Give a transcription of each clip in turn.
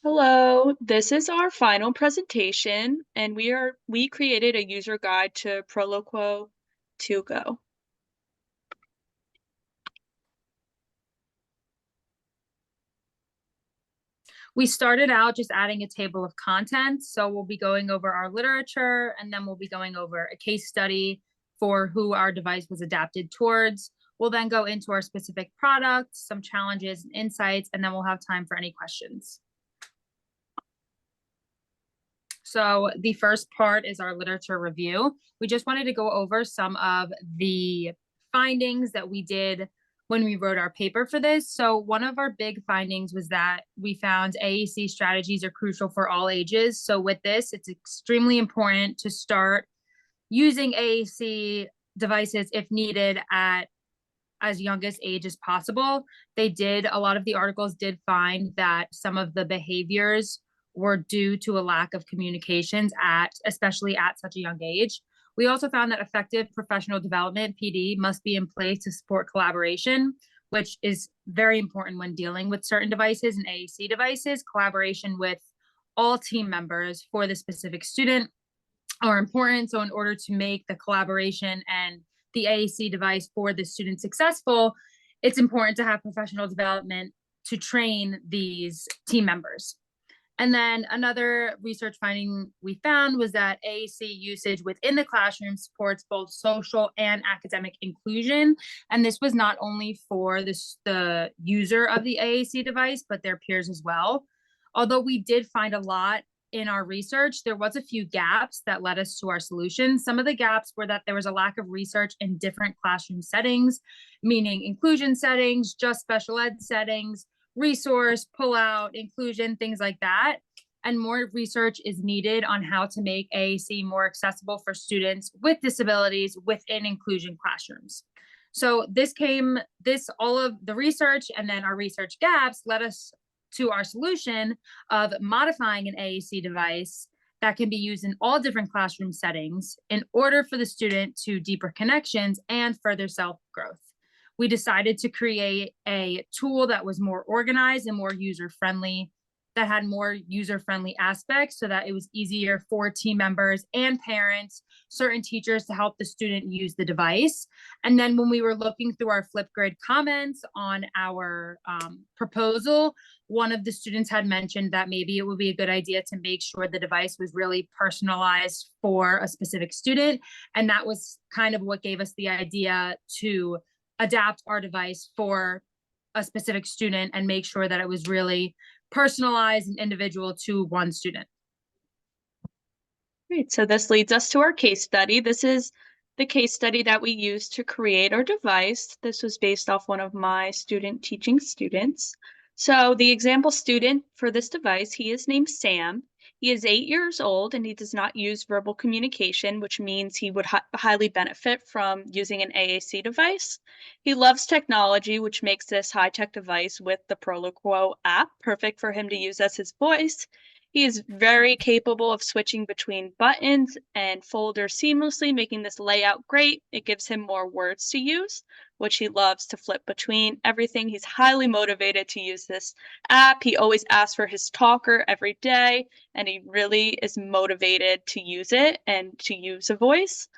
Hello, this is our final presentation, and we created a user guide to Proloquo 2 Go. We started out just adding a table of contents. So we'll be going over our literature, and then we'll be going over a case study for who our device was adapted towards. We'll then go into our specific products, some challenges and insights, and then we'll have time for any questions. So the first part is our literature review. We just wanted to go over some of the findings that we did when we wrote our paper for this. So one of our big findings was that we found AAC strategies are crucial for all ages. So with this, it's extremely important to start using AAC devices if needed at as youngest age as possible. A lot of the articles did find that some of the behaviors were due to a lack of communications especially at such a young age. We also found that effective professional development, PD, must be in place to support collaboration, which is very important when dealing with certain devices and AAC devices. Collaboration with all team members for the specific student are important. So in order to make the collaboration and the AAC device for the student successful, it's important to have professional development to train these team members. And then another research finding we found was that AAC usage within the classroom supports both social and academic inclusion. And this was not only for the user of the AAC device, but their peers as well. Although we did find a lot in our research, there was a few gaps that led us to our solution. Some of the gaps were that there was a lack of research in different classroom settings, meaning inclusion settings, just special ed settings, resource, pull out, inclusion, things like that. And more research is needed on how to make AAC more accessible for students with disabilities within inclusion classrooms. So all of the research and then our research gaps led us to our solution of modifying an AAC device that can be used in all different classroom settings in order for the student to deeper connections and further self-growth. We decided to create a tool that was more organized and more user-friendly, that had more user-friendly aspects so that it was easier for team members and parents, certain teachers to help the student use the device. And then when we were looking through our Flipgrid comments on our proposal, one of the students had mentioned that maybe it would be a good idea to make sure the device was really personalized for a specific student. And that was kind of what gave us the idea to adapt our device for a specific student and make sure that it was really personalized and individual to one student. Great, so this leads us to our case study. This is the case study that we used to create our device. This was based off one of my student teaching students. So the example student for this device, he is named Sam. He is 8 years old and he does not use verbal communication, which means he would highly benefit from using an AAC device. He loves technology, which makes this high-tech device with the Proloquo app perfect for him to use as his voice. He is very capable of switching between buttons and folders seamlessly, making this layout great. It gives him more words to use, which he loves to flip between everything. He's highly motivated to use this app. He always asks for his talker every day, and he really is motivated to use it and to use a voice.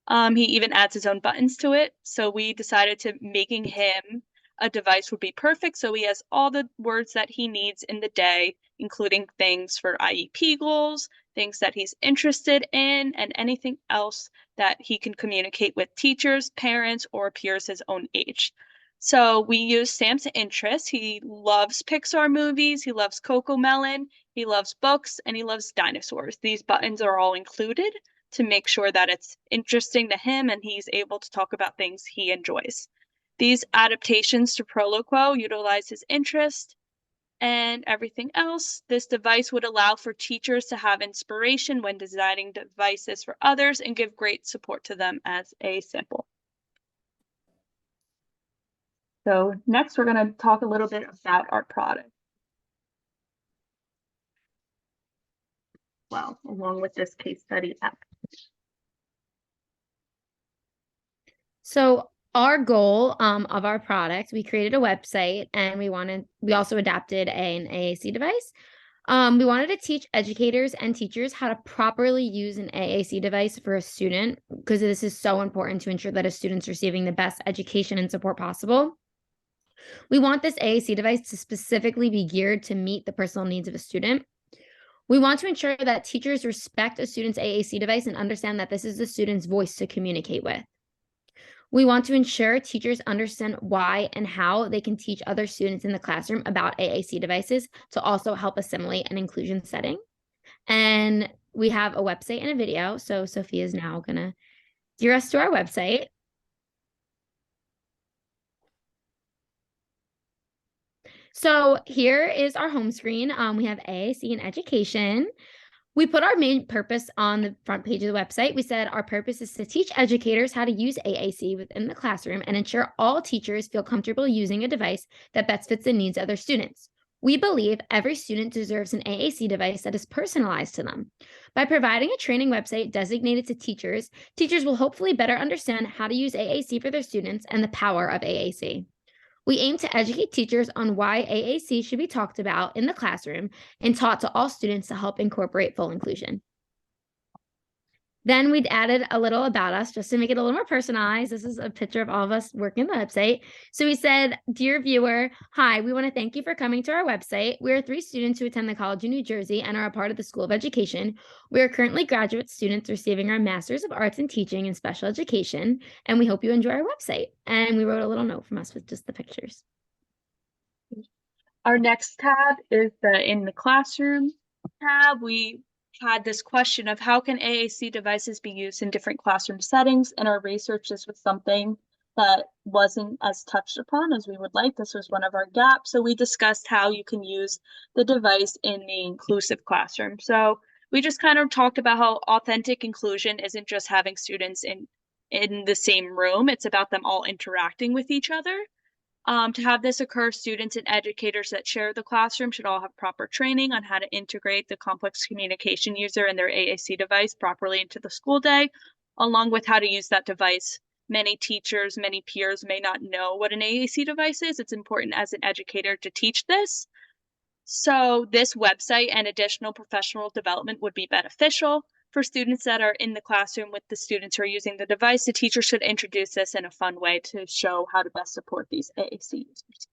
He even adds his own buttons to it. So we decided to making him a device would be perfect. So he has all the words that he needs in the day, including things for IEP goals, things that he's interested in, and anything else that he can communicate with teachers, parents, or peers his own age. So we use Sam's interests. He loves Pixar movies, he loves Cocomelon, he loves books, and he loves dinosaurs. These buttons are all included to make sure that it's interesting to him and he's able to talk about things he enjoys. These adaptations to Proloquo utilize his interest and everything else. This device would allow for teachers to have inspiration when designing devices for others and give great support to them as a sample. So next, we're going to talk a little bit about our product. Well, along with this case study app. So our goal of our product, we created a website and we also adapted an AAC device. We wanted to teach educators and teachers how to properly use an AAC device for a student, because this is so important to ensure that a student's receiving the best education and support possible. We want this AAC device to specifically be geared to meet the personal needs of a student. We want to ensure that teachers respect a student's AAC device and understand that this is the student's voice to communicate with. We want to ensure teachers understand why and how they can teach other students in the classroom about AAC devices to also help assimilate an inclusion setting. And we have a website and a video. So Sophia is now going to steer us to our website. So here is our home screen. We have AAC and education. We put our main purpose on the front page of the website. We said our purpose is to teach educators how to use AAC within the classroom and ensure all teachers feel comfortable using a device that best fits the needs of their students. We believe every student deserves an AAC device that is personalized to them. By providing a training website designated to teachers, teachers will hopefully better understand how to use AAC for their students and the power of AAC. We aim to educate teachers on why AAC should be talked about in the classroom and taught to all students to help incorporate full inclusion. Then we'd added a little about us just to make it a little more personalized. This is a picture of all of us working the website. So we said, dear viewer, hi, we want to thank you for coming to our website. We are 3 students who attend the College of New Jersey and are a part of the School of Education. We are currently graduate students receiving our Masters of Arts in Teaching and Special Education, and we hope you enjoy our website. And we wrote a little note from us with just the pictures. Our next tab is the In the Classroom tab. We had this question of how can AAC devices be used in different classroom settings, and our research, this was something that wasn't as touched upon as we would like. This was one of our gaps. So we discussed how you can use the device in the inclusive classroom. So we just kind of talked about how authentic inclusion isn't just having students in the same room. It's about them all interacting with each other. To have this occur, students and educators that share the classroom should all have proper training on how to integrate the complex communication user and their AAC device properly into the school day, along with how to use that device. Many teachers, many peers may not know what an AAC device is. It's important as an educator to teach this. So this website and additional professional development would be beneficial. For students that are in the classroom with the students who are using the device, the teacher should introduce this in a fun way to show how to best support these AAC users.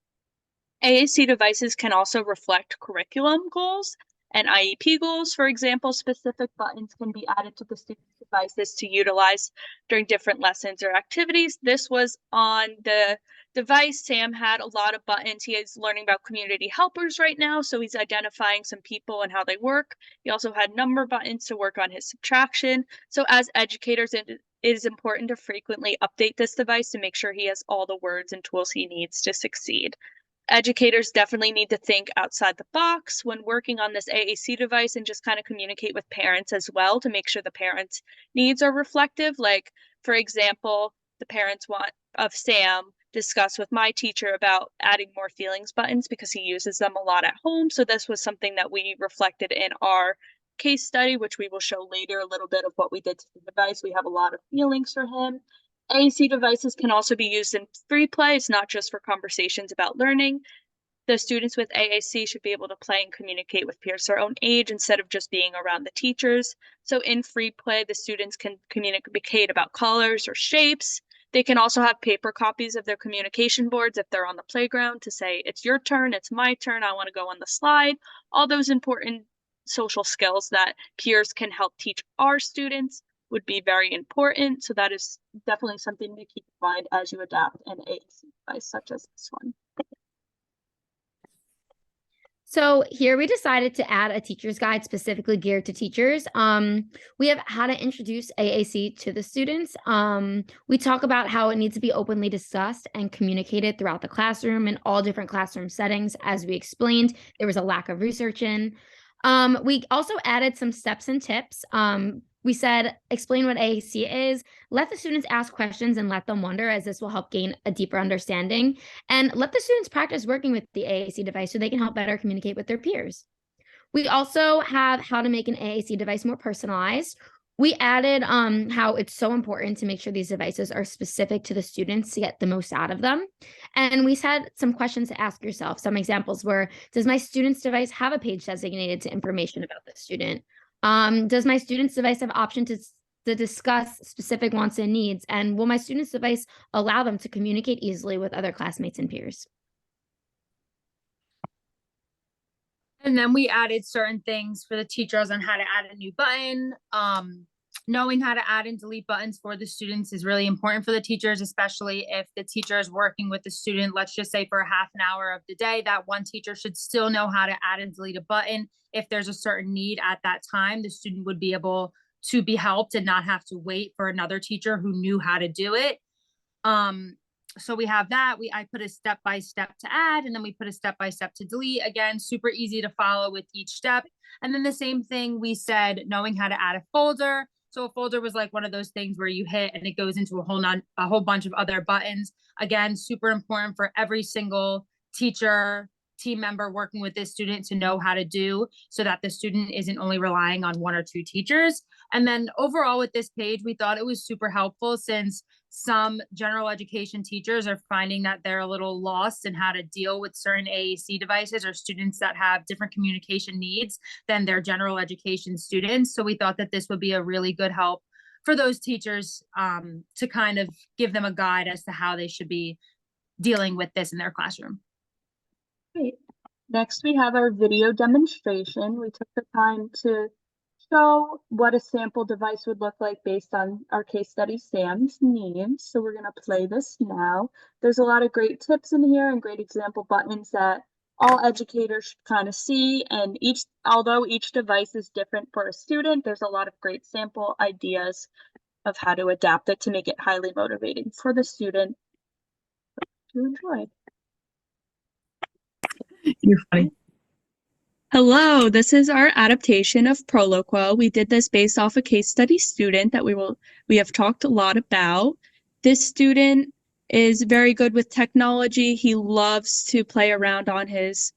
AAC devices can also reflect curriculum goals and IEP goals. For example, specific buttons can be added to the student's devices to utilize during different lessons or activities. This was on the device. Sam had a lot of buttons. He is learning about community helpers right now, so he's identifying some people and how they work. He also had number buttons to work on his subtraction. So as educators, it is important to frequently update this device to make sure he has all the words and tools he needs to succeed. Educators definitely need to think outside the box when working on this AAC device and just kind of communicate with parents as well to make sure the parents' needs are reflective. Like, for example, the parents want of Sam discuss with my teacher about adding more feelings buttons because he uses them a lot at home. So this was something that we reflected in our case study, which we will show later, a little bit of what we did to the device. We have a lot of feelings for him. AAC devices can also be used in free play. It's not just for conversations about learning. The students with AAC should be able to play and communicate with peers their own age instead of just being around the teachers. So in free play, the students can communicate about colors or shapes. They can also have paper copies of their communication boards if they're on the playground to say, it's your turn, it's my turn, I want to go on the slide. All those important social skills that peers can help teach our students would be very important. So that is definitely something to keep in mind as you adapt an AAC device such as this one. So here we decided to add a teacher's guide specifically geared to teachers. We have how to introduce AAC to the students. We talk about how it needs to be openly discussed and communicated throughout the classroom in all different classroom settings. As we explained, there was a lack of research in. We also added some steps and tips. We said, explain what AAC is, let the students ask questions and let them wonder, as this will help gain a deeper understanding, and let the students practice working with the AAC device so they can help better communicate with their peers. We also have how to make an AAC device more personalized. We added how it's so important to make sure these devices are specific to the students to get the most out of them. And we had some questions to ask yourself. Some examples were, does my student's device have a page designated to information about the student? Does my student's device have option to discuss specific wants and needs? And will my student's device allow them to communicate easily with other classmates and peers? And then we added certain things for the teachers on how to add a new button. Knowing how to add and delete buttons for the students is really important for the teachers, especially if the teacher is working with the student, let's just say for a half an hour of the day, that one teacher should still know how to add and delete a button. If there's a certain need at that time, the student would be able to be helped and not have to wait for another teacher who knew how to do it. So we have that. I put a step-by-step to add, and then we put a step-by-step to delete. Again, super easy to follow with each step. And then the same thing we said, knowing how to add a folder. So a folder was like one of those things where you hit and it goes into a whole bunch of other buttons. Again, super important for every single teacher, team member working with this student to know how to do, so that the student isn't only relying on one or two teachers. And then overall with this page, we thought it was super helpful, since some general education teachers are finding that they're a little lost in how to deal with certain AAC devices, or students that have different communication needs than their general education students. So we thought that this would be a really good help for those teachers, to kind of give them a guide as to how they should be dealing with this in their classroom. Great. Next, we have our video demonstration. We took the time to show what a sample device would look like based on our case study Sam's needs. So we're going to play this now. There's a lot of great tips in here and great example buttons that all educators should kind of see. And although each device is different for a student, there's a lot of great sample ideas of how to adapt it to make it highly motivating for the student to enjoy. You're funny. Hello, this is our adaptation of Proloquo. We did this based off a case study student that we have talked a lot about. This student is very good with technology. He loves to play around on his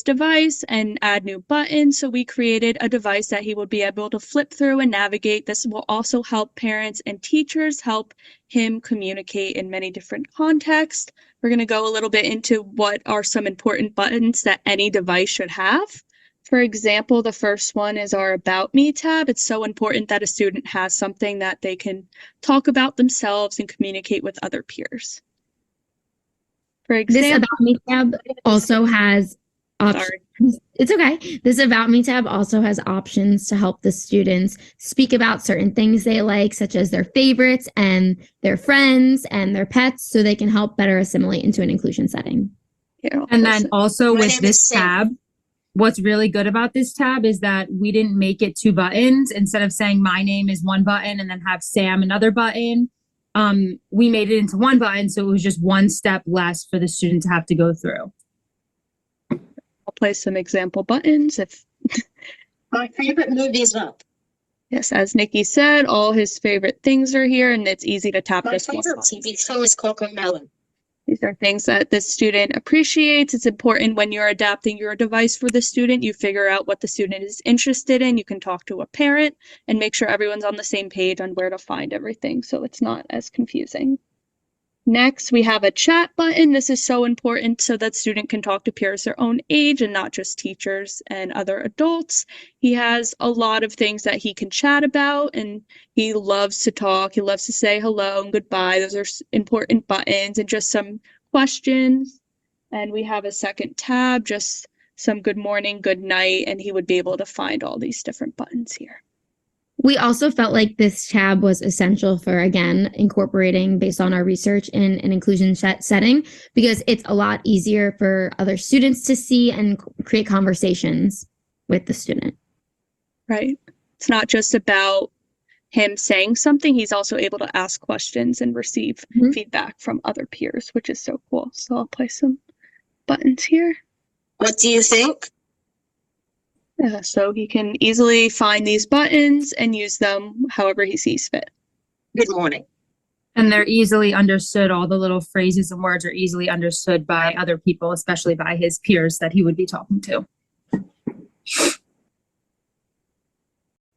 device and add new buttons. So we created a device that he would be able to flip through and navigate. This will also help parents and teachers help him communicate in many different contexts. We're going to go a little bit into what are some important buttons that any device should have. For example, the first one is our About Me tab. It's so important that a student has something that they can talk about themselves and communicate with other peers. For example, this About Me tab also has options. It's okay. This About Me tab also has options to help the students speak about certain things they like, such as their favorites and their friends and their pets, so they can help better assimilate into an inclusion setting. And then also with this tab, what's really good about this tab is that we didn't make it two buttons. Instead of saying my name is one button and then have Sam another button, we made it into one button, so it was just one step less for the student to have to go through. I'll play some example buttons. My favorite movie is up. Yes, as Nikki said, all his favorite things are here, and it's easy to tap My this one. favorite TV show is Cocomelon. These are things that the student appreciates. It's important when you're adapting your device for the student, you figure out what the student is interested in. You can talk to a parent and make sure everyone's on the same page on where to find everything, so it's not as confusing. Next, we have a chat button. This is so important so that student can talk to peers their own age and not just teachers and other adults. He has a lot of things that he can chat about, and he loves to talk. He loves to say hello and goodbye. Those are important buttons, and just some questions. And we have a second tab, just some good morning, good night, and he would be able to find all these different buttons here. We also felt like this tab was essential for, again, incorporating based on our research in an inclusion setting, because it's a lot easier for other students to see and create conversations with the student. Right. It's not just about him saying something. He's also able to ask questions and receive feedback from other peers, which is so cool. So I'll play some buttons here. What do you think? Yeah, so he can easily find these buttons and use them however he sees fit. Good morning. And they're easily understood. All the little phrases and words are easily understood by other people, especially by his peers that he would be talking to.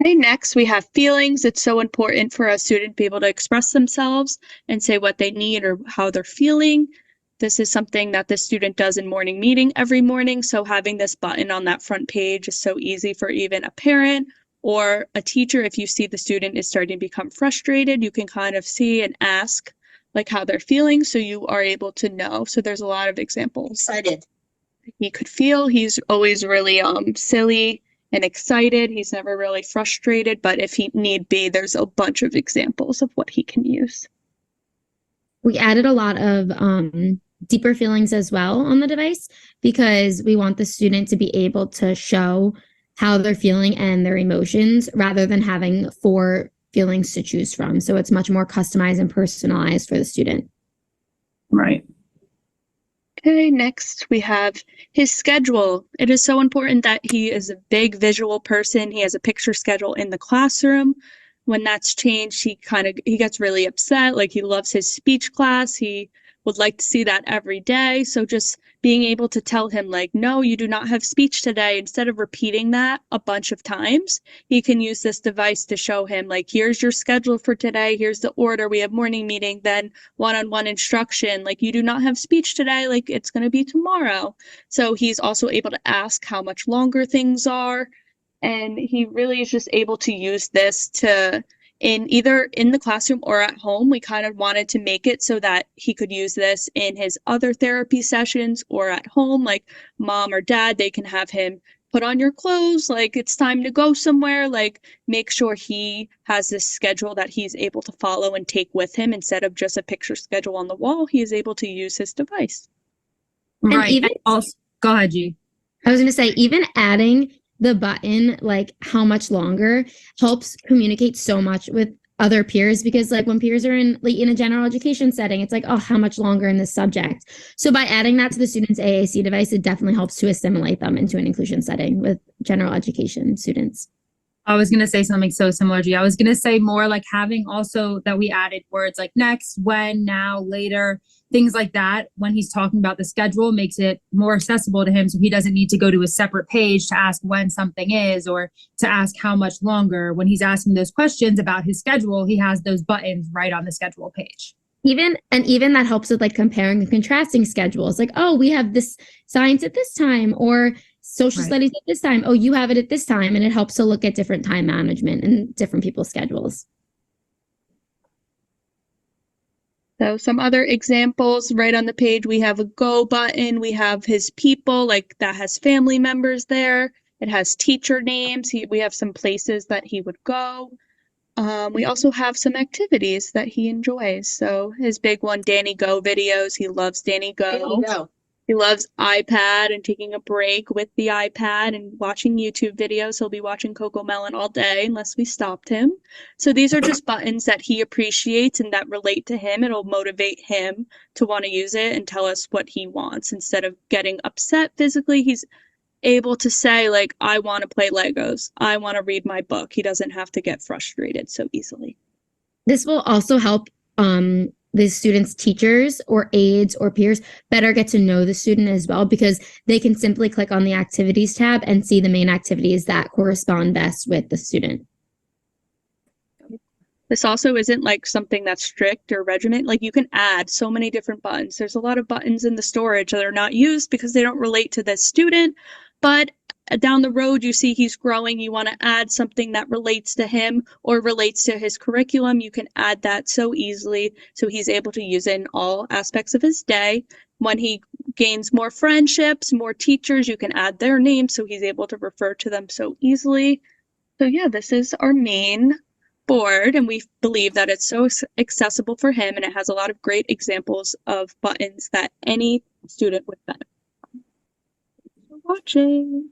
Okay, next we have feelings. It's so important for a student to be able to express themselves and say what they need or how they're feeling. This is something that the student does in morning meeting every morning. So having this button on that front page is so easy for even a parent or a teacher. If you see the student is starting to become frustrated, you can kind of see and ask like how they're feeling so you are able to know. So there's a lot of examples Excited. he could feel. He's always really silly and excited. He's never really frustrated, but if he need be, there's a bunch of examples of what he can use. We added a lot of deeper feelings as well on the device because we want the student to be able to show how they're feeling and their emotions rather than having 4 feelings to choose from. So it's much more customized and personalized for the student. Right. Okay, next we have his schedule. It is so important that he is a big visual person. He has a picture schedule in the classroom. When that's changed, he gets really upset. Like he loves his speech class. He would like to see that every day. So just being able to tell him like, no, you do not have speech today, instead of repeating that a bunch of times, he can use this device to show him like, here's your schedule for today. Here's the order. We have morning meeting, then one-on-one instruction. Like you do not have speech today, like it's going to be tomorrow. So he's also able to ask how much longer things are. And he really is just able to use this to in either in the classroom or at home. We kind of wanted to make it so that he could use this in his other therapy sessions or at home, like mom or dad, they can have him put on your clothes, like it's time to go somewhere, like make sure he has this schedule that he's able to follow and take with him instead of just a picture schedule on the wall. He is able to use his device. Right. even- And also, go ahead, G. I was going to say, even adding the button, like how much longer, helps communicate so much with other peers because like when peers are in like in a general education setting, it's like, oh, how much longer in this subject? So by adding that to the student's AAC device, it definitely helps to assimilate them into an inclusion setting with general education students. I was going to say something so similar, G. I was going to say more like having also that we added words like next, when, now, later, things like that. When he's talking about the schedule, makes it more accessible to him. So he doesn't need to go to a separate page to ask when something is or to ask how much longer. When he's asking those questions about his schedule, he has those buttons right on the schedule page. Even that helps with like comparing and contrasting schedules. Like, oh, we have this science at this time or social studies at this time. Oh, you have it at this time. And it helps to look at different time management and different people's schedules. So some other examples right on the page, we have a go button. We have his people, like that has family members there. It has teacher names. We have some places that he would go. We also have some activities that he enjoys. So his big one, Danny Go videos. He loves Danny There Go. you go. He loves iPad and taking a break with the iPad and watching YouTube videos. He'll be watching Coco Melon all day unless we stopped him. So these are just buttons that he appreciates and that relate to him. It'll motivate him to want to use it and tell us what he wants. Instead of getting upset physically, he's able to say, like, I want to play Legos. I want to read my book. He doesn't have to get frustrated so easily. This will also help the students' teachers or aides or peers better get to know the student as well because they can simply click on the activities tab and see the main activities that correspond best with the student. This also isn't like something that's strict or regiment. Like you can add so many different buttons. There's a lot of buttons in the storage that are not used because they don't relate to the student, but down the road, you see he's growing. You want to add something that relates to him or relates to his curriculum. You can add that so easily. So he's able to use it in all aspects of his day. When he gains more friendships, more teachers, you can add their names. So he's able to refer to them so easily. So yeah, this is our main board and we believe that it's so accessible for him and it has a lot of great examples of buttons that any student would benefit from. Thanks for watching.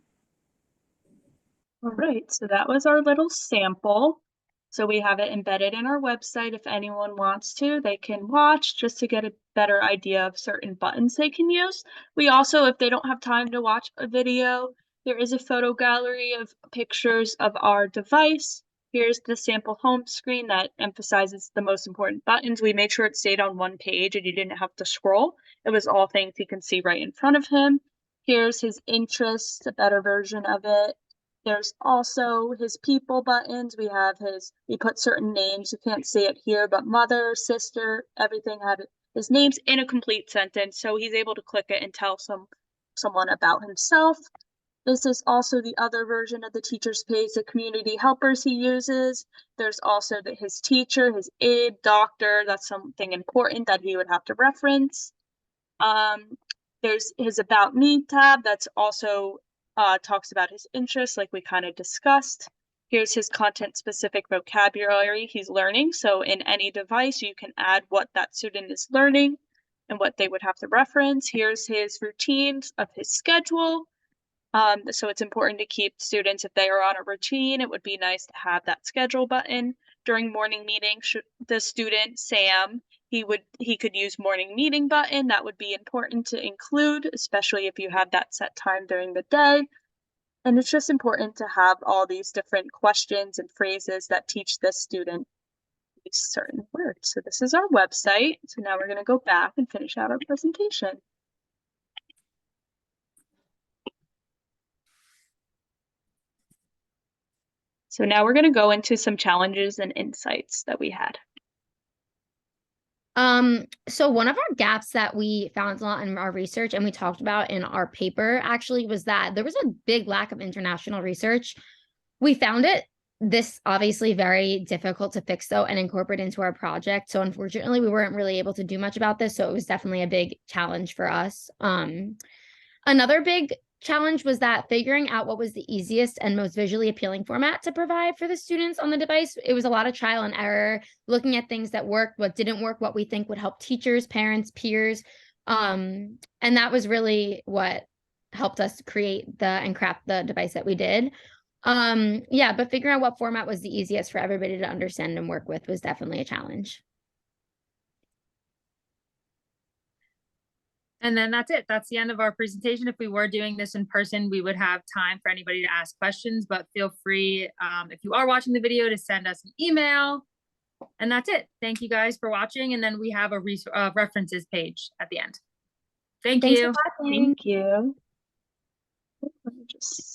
All right, so that was our little sample. So we have it embedded in our website. If anyone wants to, they can watch just to get a better idea of certain buttons they can use. We also, if they don't have time to watch a video, there is a photo gallery of pictures of our device. Here's the sample home screen that emphasizes the most important buttons. We made sure it stayed on one page and you didn't have to scroll. It was all things he can see right in front of him. Here's his interests, a better version of it. There's also his people buttons. We put certain names. You can't see it here, but mother, sister, everything had his names in a complete sentence. So he's able to click it and tell someone about himself. This is also the other version of the teacher's page, the community helpers he uses. There's also his teacher, his aide, doctor. That's something important that he would have to reference. There's his About Me tab. That's also talks about his interests, like we kind of discussed. Here's his content-specific vocabulary he's learning. So in any device, you can add what that student is learning and what they would have to reference. Here's his routines of his schedule. So it's important to keep students, if they are on a routine, it would be nice to have that schedule button. During morning meeting, the student, Sam, he could use morning meeting button. That would be important to include, especially if you have that set time during the day. And it's just important to have all these different questions and phrases that teach this student these certain words. So this is our website. So now we're going to go back and finish out our presentation. So now we're going to go into some challenges and insights that we had. So one of our gaps that we found a lot in our research and we talked about in our paper actually was that there was a big lack of international research. We found this obviously very difficult to fix though and incorporate into our project. So unfortunately, we weren't really able to do much about this. So it was definitely a big challenge for us. Another big challenge was that figuring out what was the easiest and most visually appealing format to provide for the students on the device. It was a lot of trial and error, looking at things that worked, what didn't work, what we think would help teachers, parents, peers. And that was really what helped us create and craft the device that we did. Yeah, but figuring out what format was the easiest for everybody to understand and work with was definitely a challenge. And then that's it. That's the end of our presentation. If we were doing this in person, we would have time for anybody to ask questions, but feel free, if you are watching the video, to send us an email. And that's it. Thank you guys for watching. And then we have a references page at the end. Thank Thanks you. for watching. Thank you. Let me just